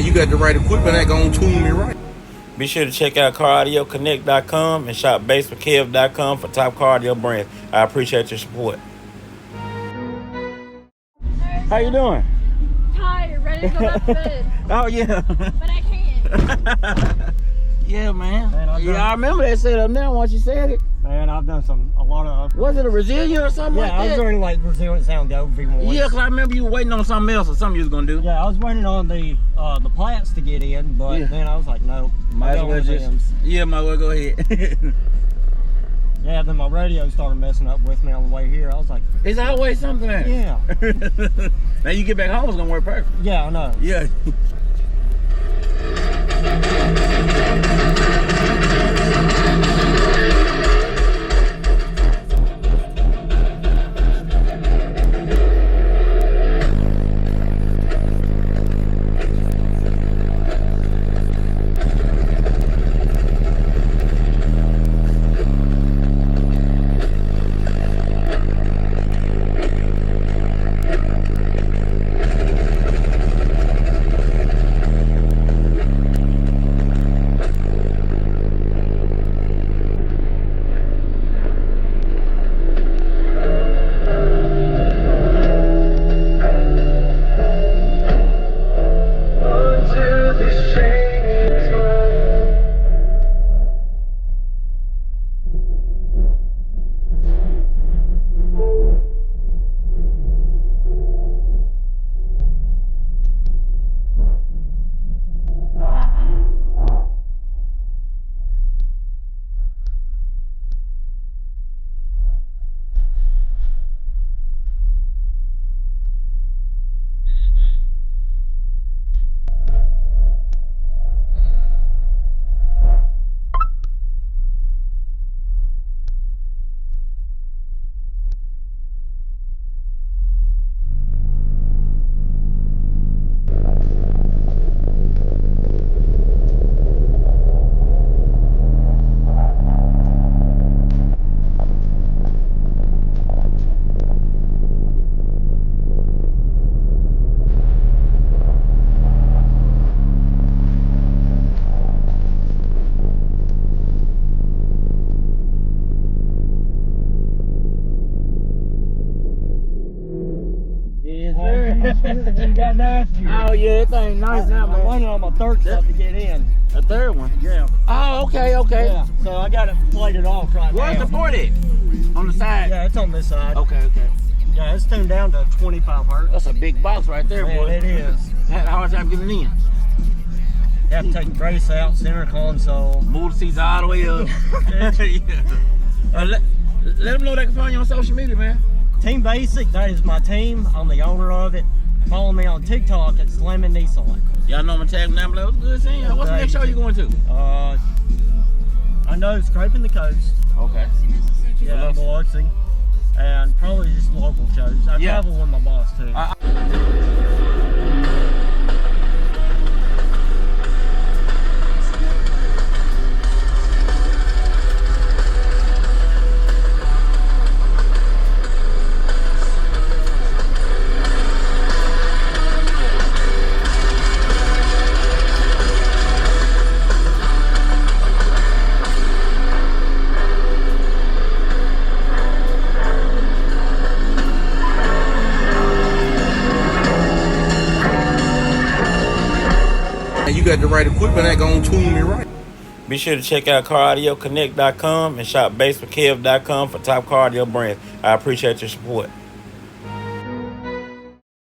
you got the right equipment that gonna tune me right. Be sure to check out CarAudioConnect.com and shop BASSWITHKEV.com for top car audio brands. I appreciate your support. How you doing? Tired, ready to go back to bed. Oh yeah. But I can't. Yeah, man. I remember that setup now once you said it. Man, I've done a lot of. Was it a Resilient or something like that? Yeah, I was doing like Resilient Sound Go V1. Yeah, because I remember you were waiting on something else or something you was going to do. Yeah, I was waiting on the plats to get in, but then I was like, no. Might as well just. Yeah, might as well go ahead. Yeah, then my radio started messing up with me on the way here. I was like, it's always something there. Yeah. Now you get back home, it's going to work perfect. Yeah, I know. Yeah. Oh yeah, that thing nice now, man. I'm waiting on my third stuff to get in. A third one? Yeah. Oh, okay. Yeah. So I got it plated off right now. Where's the port at? On the side? Yeah, it's on this side. Okay. Yeah, it's tuned down to 25 hertz. That's a big box right there, Man, boy. it is. Had a hard time getting in. You have to take the brace out, center console. Move the seats all the way up. Yeah. Let them know they can find you on social media, man. Team Basic, that is my team. I'm the owner of it. Follow me on TikTok at Slamming Nissan. Y'all know I'm tag them down below. Good seeing you. What's the next show you going to? I know Scraping the Coast. Okay. Yeah, BLUETTI. And probably just local shows. I travel with my boss too. You got the right equipment that gonna tune me right. Be sure to check out CarAudioConnect.com and shop BASSWITHKEV.com for top car audio brands. I appreciate your support.